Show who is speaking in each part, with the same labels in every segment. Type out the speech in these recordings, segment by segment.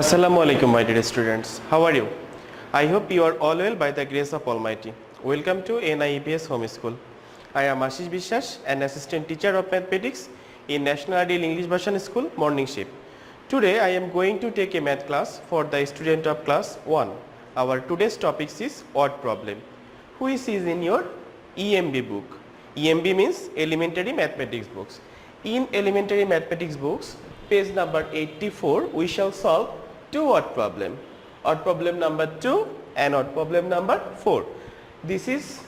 Speaker 1: Assalamu alaikum, my dear students. How are you? I hope you are all well by the grace of Almighty. Welcome to NIEPS Home School. I am Ashis Biswas, an assistant teacher of mathematics in National Ideal English Version School, Morning Shift. Today I am going to take a math class for the student of class 1. Our today's topic is word problem, which is in your EMB book. EMB means elementary mathematics books. In elementary mathematics books, page number 84, we shall solve two word problem. Word problem number 2 and word problem number 4. This is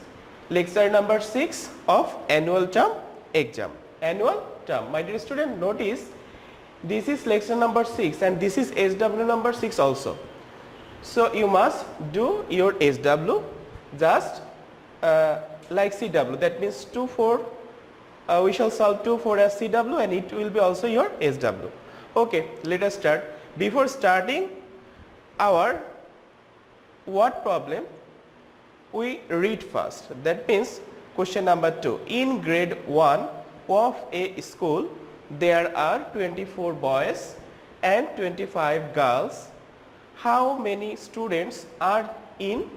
Speaker 1: lecture number 6 of annual term exam. Annual term. My dear student, notice this is lecture number 6 and this is SW number 6 also. So you must do your SW just like CW. That means 2, 4. We shall solve 2, 4 as CW and it will be also your SW. Okay, let us start. Before starting our word problem, we read first. That means question number 2. In grade 1 of a school, there are 24 boys and 25 girls. How many students are in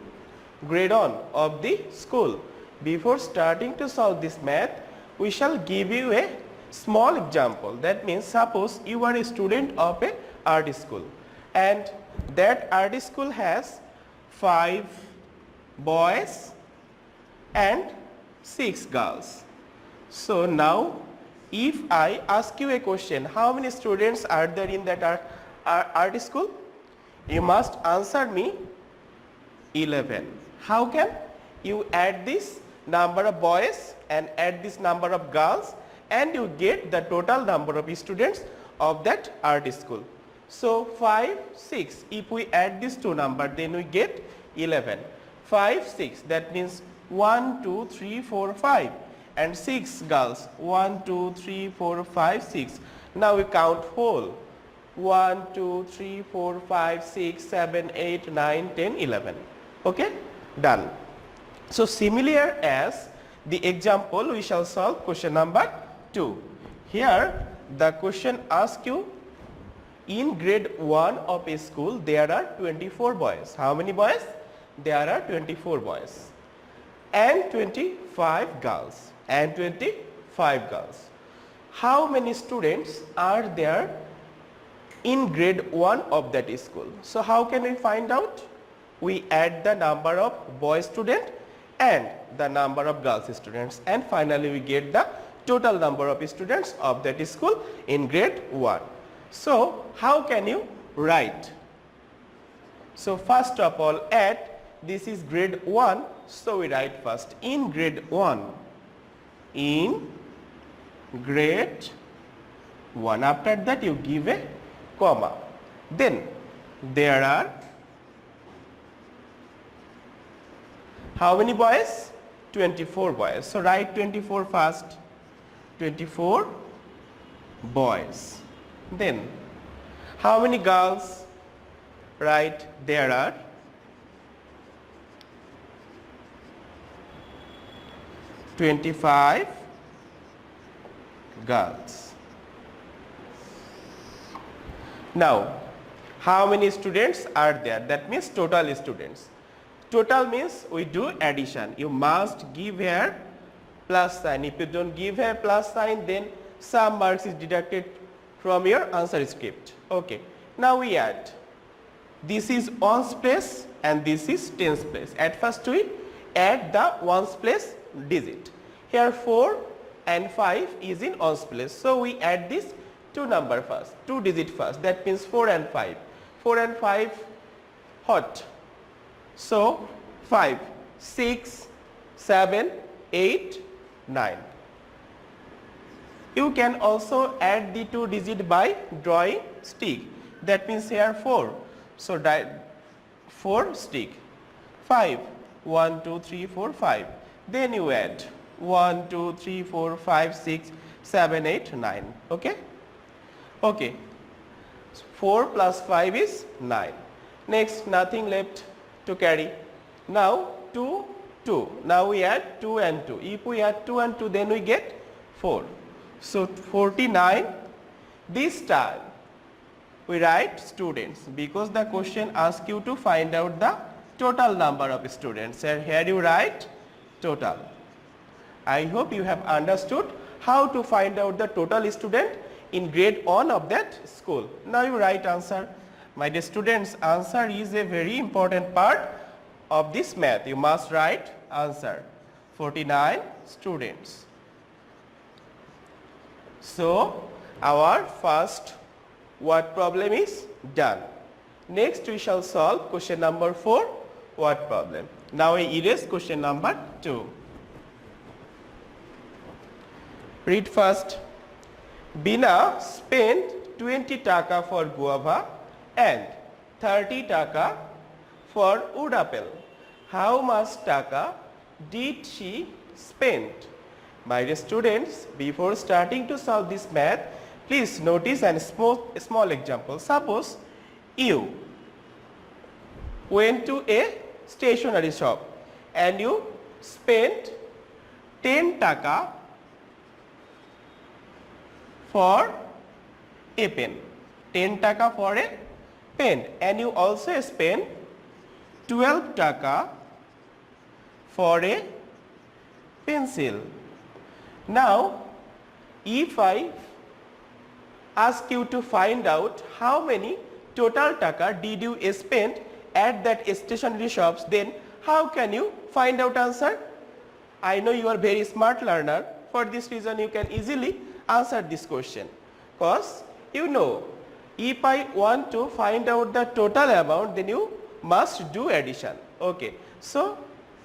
Speaker 1: grade 1 of the school? Before starting to solve this math, we shall give you a small example. That means suppose you are a student of a art school and that art school has 5 boys and 6 girls. So now if I ask you a question, how many students are there in that art school? You must answer me 11. How can you add this number of boys and add this number of girls and you get the total number of students of that art school. So 5, 6, if we add these two numbers then we get 11. 5, 6, that means 1, 2, 3, 4, 5 and 6 girls 1, 2, 3, 4, 5, 6. Now we count whole 1, 2, 3, 4, 5, 6, 7, 8, 9, 10, 11. Okay, done. So similar as the example, we shall solve question number 2. Here the question asks you, in grade 1 of a school there are 24 boys. How many boys? There are 24 boys and 25 girls and 25 girls. How many students are there in grade 1 of that school? So how can we find out? We add the number of boy student and the number of girls students and finally we get the total number of students of that school in grade 1. So how can you write? So first of all, at this is grade 1, so we write first in grade 1. In grade 1. After that you give a comma. Then there are how many boys? 24 boys. So write 24 first. 24 boys. Then how many girls? Write there are 25 girls. Now how many students are there? That means total students. Total means we do addition. You must give here plus sign. If you don't give here plus sign, then some marks is deducted from your answer script. Okay. Now we add. This is ones place and this is tens place. At first we add the ones place digit. Here 4 and 5 is in ones place. So we add this two number first, two digit first. That means 4 and 5. 4 and 5 hot. So 5, 6, 7, 8, 9. You can also add the two digit by drawing stick. That means here 4. So 4 stick. 5, 1, 2, 3, 4, 5. Then you add 1, 2, 3, 4, 5, 6, 7, 8, 9. Okay? Okay. 4 plus 5 is 9. Next, nothing left to carry. Now 2, 2. Now we add 2 and 2. If we add 2 and 2 then we get 4. So 49. This time we write students because the question asks you to find out the total number of students, and here you write total. I hope you have understood how to find out the total student in grade 1 of that school. Now you write answer. My dear students, answer is a very important part of this math. You must write answer. 49 students. So our first word problem is done. Next we shall solve question number 4, word problem. Now we erase question number 2. Read first. Bina spent 20 taka for guava and 30 taka for wood apple. How much taka did she spend? My dear students, before starting to solve this math, please notice a small example. Suppose you went to a stationery shop and you spent 10 taka for a pen. 10 taka for a pen, and you also spend 12 taka for a pencil. Now if I ask you to find out how many total taka did you spend at that stationery shops, then how can you find out answer? I know you are very smart learner. For this reason you can easily answer this question, because you know if I want to find out the total amount, then you must do addition. Okay, so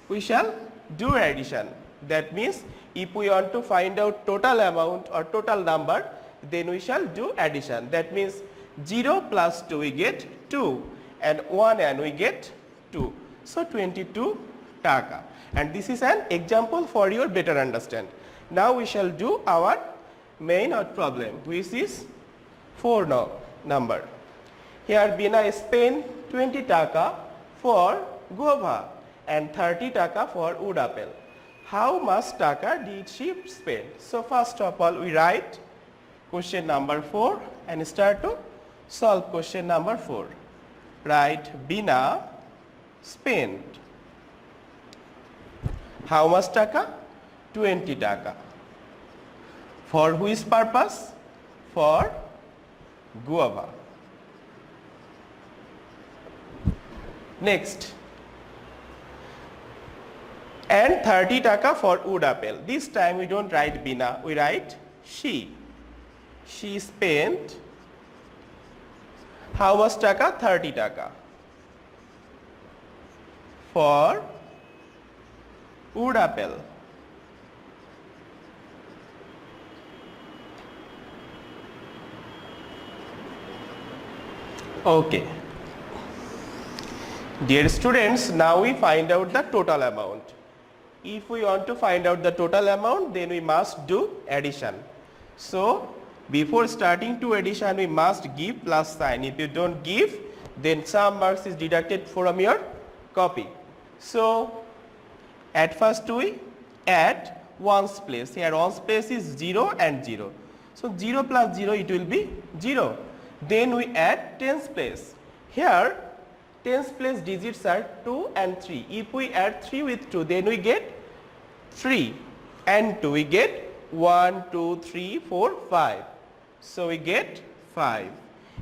Speaker 1: we shall do addition. That means if we want to find out total amount or total number, then we shall do addition. That means 0 plus 2 we get 2, and 1 and we get 2. So 22 taka. And this is an example for your better understand. Now we shall do our main problem, which is 4 number. Here Bina spent 20 taka for guava and 30 taka for wood apple. How much taka did she spend? So first of all we write question number 4 and start to solve question number 4. Write Bina spent how much taka? 20 taka. For which purpose? For guava. Next, and 30 taka for wood apple. This time we don't write Bina, we write she. She spent how much taka? 30 taka for wood apple. Okay. Dear students, now we find out the total amount. If we want to find out the total amount, then we must do addition. So before starting to addition, we must give plus sign. If you don't give, then some marks is deducted from your copy. So at first we add ones place. Here ones place is 0 and 0. So 0 plus 0 it will be 0. Then we add tens place. Here tens place digits are 2 and 3. If we add 3 with 2, then we get 3, and 2 we get 1, 2, 3, 4, 5. So we get 5.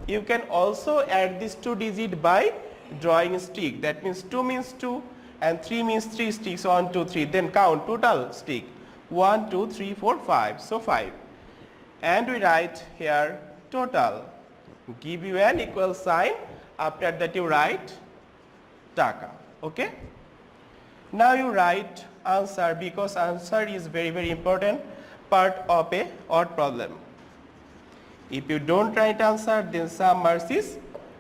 Speaker 1: You can also add this 2 digit by drawing a stick. That means 2 means 2 and 3 means 3 sticks, 1, 2, 3. Then count total stick 1, 2, 3, 4, 5. So 5. And we write here total. Give you an equal sign. After that you write taka. Okay. Now you write answer, because answer is very important part of a odd problem. If you don't write answer, then some marks is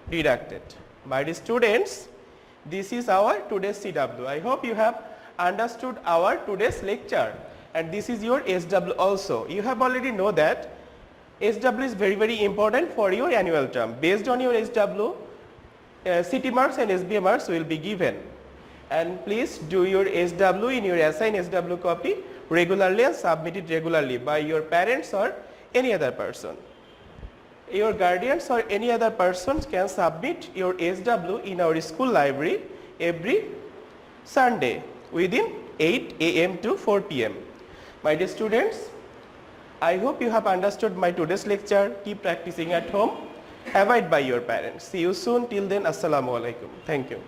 Speaker 1: deducted. My dear students, this is our today's CW. I hope you have understood our today's lecture, and this is your SW also. You have already know that SW is very important for your annual term. Based on your SW, CT marks and SBA marks will be given. And please do your SW in your assigned SW copy regularly and submit it regularly by your parents or any other person. Your guardians or any other persons can submit your SW in our school library every Sunday within 8 a.m. to 4 p.m. My dear students, I hope you have understood my today's lecture. Keep practicing at home. Abide by your parents. See you soon. Till then, Assalamu alaikum. Thank you.